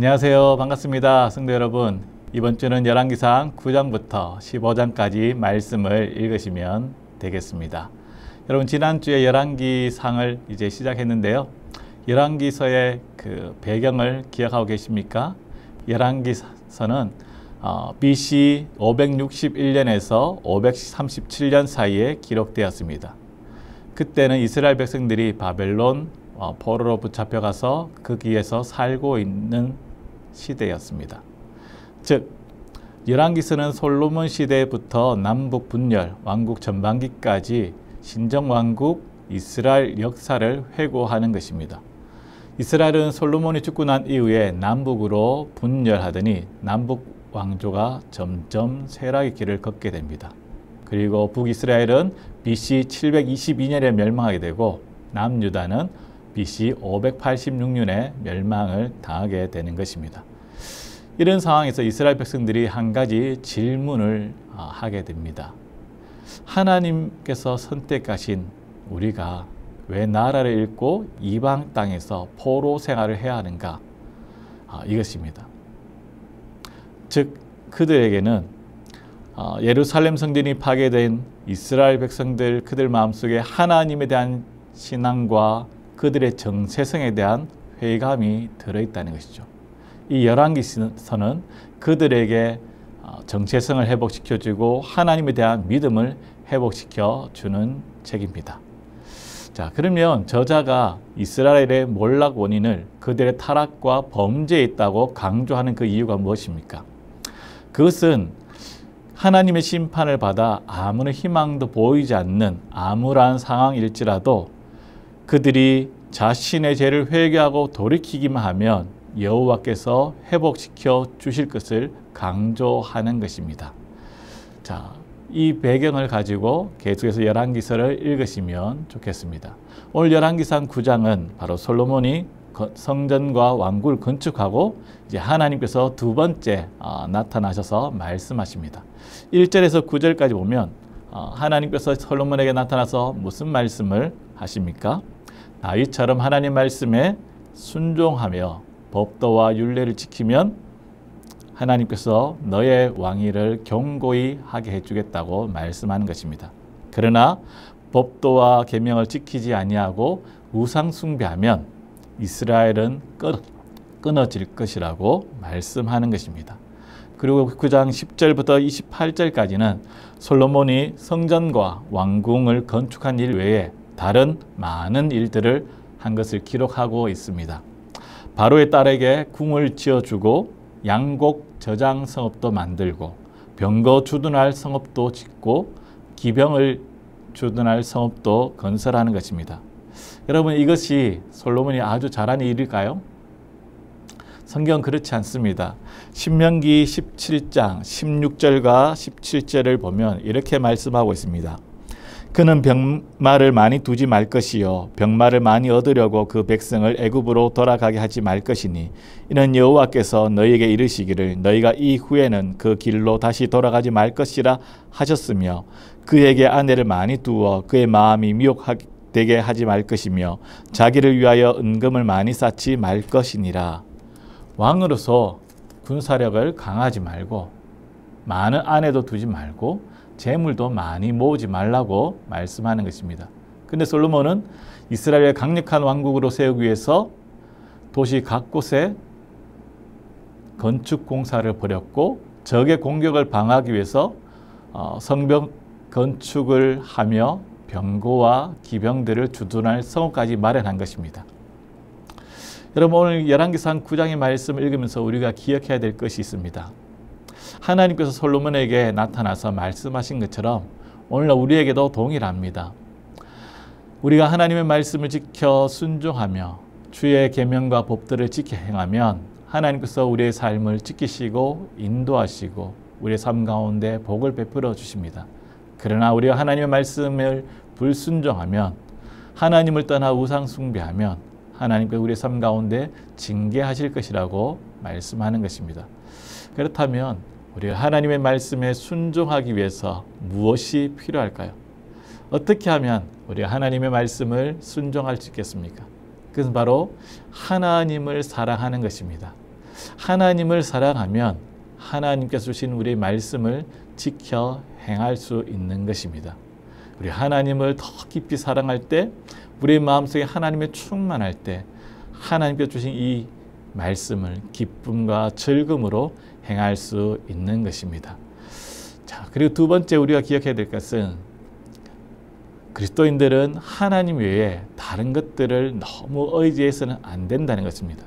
안녕하세요. 반갑습니다. 성도 여러분. 이번 주는 열왕기상 9장부터 15장까지 말씀을 읽으시면 되겠습니다. 여러분, 지난주에 열왕기상을 이제 시작했는데요. 열왕기서의 그 배경을 기억하고 계십니까? 열왕기서는 BC 561년에서 537년 사이에 기록되었습니다. 그때는 이스라엘 백성들이 바벨론 포로로 붙잡혀가서 거기에서 살고 있는 시대였습니다. 즉, 열왕기서는 솔로몬 시대부터 남북 분열, 왕국 전반기까지 신정왕국 이스라엘 역사를 회고하는 것입니다. 이스라엘은 솔로몬이 죽고 난 이후에 남북으로 분열하더니 남북 왕조가 점점 쇠락의 길을 걷게 됩니다. 그리고 북이스라엘은 BC 722년에 멸망하게 되고 남유다는 BC 586년에 멸망을 당하게 되는 것입니다. 이런 상황에서 이스라엘 백성들이 한 가지 질문을 하게 됩니다. 하나님께서 선택하신 우리가 왜 나라를 잃고 이방 땅에서 포로 생활을 해야 하는가? 이것입니다. 즉, 그들에게는 예루살렘 성전이 파괴된 이스라엘 백성들, 그들 마음속에 하나님에 대한 신앙과 그들의 정체성에 대한 회의감이 들어있다는 것이죠. 이 열왕기서는 그들에게 정체성을 회복시켜주고 하나님에 대한 믿음을 회복시켜주는 책입니다. 자, 그러면 저자가 이스라엘의 몰락 원인을 그들의 타락과 범죄에 있다고 강조하는 그 이유가 무엇입니까? 그것은 하나님의 심판을 받아 아무런 희망도 보이지 않는 암울한 상황일지라도 그들이 자신의 죄를 회개하고 돌이키기만 하면 여호와께서 회복시켜 주실 것을 강조하는 것입니다. 자, 이 배경을 가지고 계속해서 열왕기서를 읽으시면 좋겠습니다. 오늘 열왕기상 9장은 바로 솔로몬이 성전과 왕궁을 건축하고 이제 하나님께서 두 번째 나타나셔서 말씀하십니다. 1절에서 9절까지 보면 하나님께서 솔로몬에게 나타나서 무슨 말씀을 하십니까? 다윗처럼 하나님 말씀에 순종하며 법도와 율례를 지키면 하나님께서 너의 왕위를 견고히 하게 해주겠다고 말씀하는 것입니다. 그러나 법도와 계명을 지키지 아니하고 우상 숭배하면 이스라엘은 끊어질 것이라고 말씀하는 것입니다. 그리고 9장 10절부터 28절까지는 솔로몬이 성전과 왕궁을 건축한 일 외에 다른 많은 일들을 한 것을 기록하고 있습니다. 바로의 딸에게 궁을 지어주고 양곡 저장 성읍도 만들고 병거 주둔할 성읍도 짓고 기병을 주둔할 성읍도 건설하는 것입니다. 여러분, 이것이 솔로몬이 아주 잘한 일일까요? 성경은 그렇지 않습니다. 신명기 17장 16절과 17절을 보면 이렇게 말씀하고 있습니다. 그는 병마를 많이 두지 말 것이요 병마를 많이 얻으려고 그 백성을 애굽으로 돌아가게 하지 말 것이니 이는 여호와께서 너희에게 이르시기를 너희가 이후에는 그 길로 다시 돌아가지 말 것이라 하셨으며 그에게 아내를 많이 두어 그의 마음이 미혹되게 하지 말 것이며 자기를 위하여 은금을 많이 쌓지 말 것이니라. 왕으로서 군사력을 강하지 말고 많은 아내도 두지 말고 재물도 많이 모으지 말라고 말씀하는 것입니다. 근데 솔로몬은 이스라엘의 강력한 왕국으로 세우기 위해서 도시 각곳에 건축 공사를 벌였고 적의 공격을 방어하기 위해서 성벽 건축을 하며 병거와 기병들을 주둔할 성읍까지 마련한 것입니다. 여러분, 오늘 열왕기상 9장의 말씀을 읽으면서 우리가 기억해야 될 것이 있습니다. 하나님께서 솔로몬에게 나타나서 말씀하신 것처럼 오늘날 우리에게도 동일합니다. 우리가 하나님의 말씀을 지켜 순종하며 주의 계명과 법들을 지켜 행하면 하나님께서 우리의 삶을 지키시고 인도하시고 우리의 삶 가운데 복을 베풀어 주십니다. 그러나 우리가 하나님의 말씀을 불순종하면 하나님을 떠나 우상 숭배하면 하나님께서 우리의 삶 가운데 징계하실 것이라고 말씀하는 것입니다. 그렇다면 우리가 하나님의 말씀에 순종하기 위해서 무엇이 필요할까요? 어떻게 하면 우리가 하나님의 말씀을 순종할 수 있겠습니까? 그것은 바로 하나님을 사랑하는 것입니다. 하나님을 사랑하면 하나님께서 주신 우리의 말씀을 지켜 행할 수 있는 것입니다. 우리 하나님을 더 깊이 사랑할 때, 우리의 마음속에 하나님의 충만할 때 하나님께서 주신 이 말씀을 기쁨과 즐거움으로 행할 수 있는 것입니다. 자, 그리고 두 번째 우리가 기억해야 될 것은 그리스도인들은 하나님 외에 다른 것들을 너무 의지해서는 안 된다는 것입니다.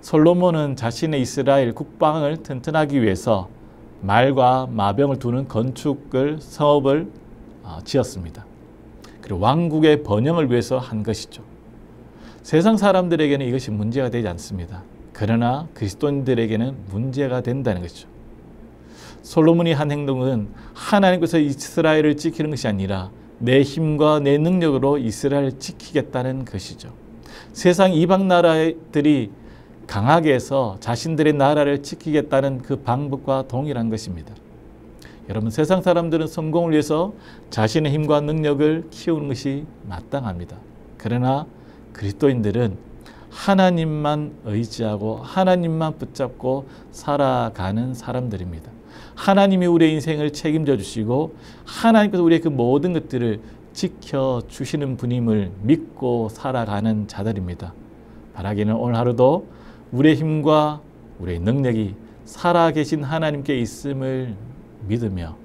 솔로몬은 자신의 이스라엘 국방을 튼튼하기 위해서 말과 마병을 두는 건축을 성읍을 지었습니다. 그리고 왕국의 번영을 위해서 한 것이죠. 세상 사람들에게는 이것이 문제가 되지 않습니다. 그러나 그리스도인들에게는 문제가 된다는 것이죠. 솔로몬이 한 행동은 하나님께서 이스라엘을 지키는 것이 아니라 내 힘과 내 능력으로 이스라엘을 지키겠다는 것이죠. 세상 이방 나라들이 강하게 해서 자신들의 나라를 지키겠다는 그 방법과 동일한 것입니다. 여러분, 세상 사람들은 성공을 위해서 자신의 힘과 능력을 키우는 것이 마땅합니다. 그러나 그리스도인들은 하나님만 의지하고 하나님만 붙잡고 살아가는 사람들입니다. 하나님이 우리의 인생을 책임져 주시고 하나님께서 우리의 그 모든 것들을 지켜주시는 분임을 믿고 살아가는 자들입니다. 바라기는 오늘 하루도 우리의 힘과 우리의 능력이 살아계신 하나님께 있음을 믿으며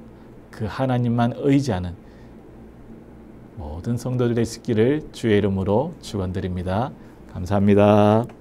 그 하나님만 의지하는 모든 성도들의 있기를 주의 이름으로 축원드립니다. 감사합니다.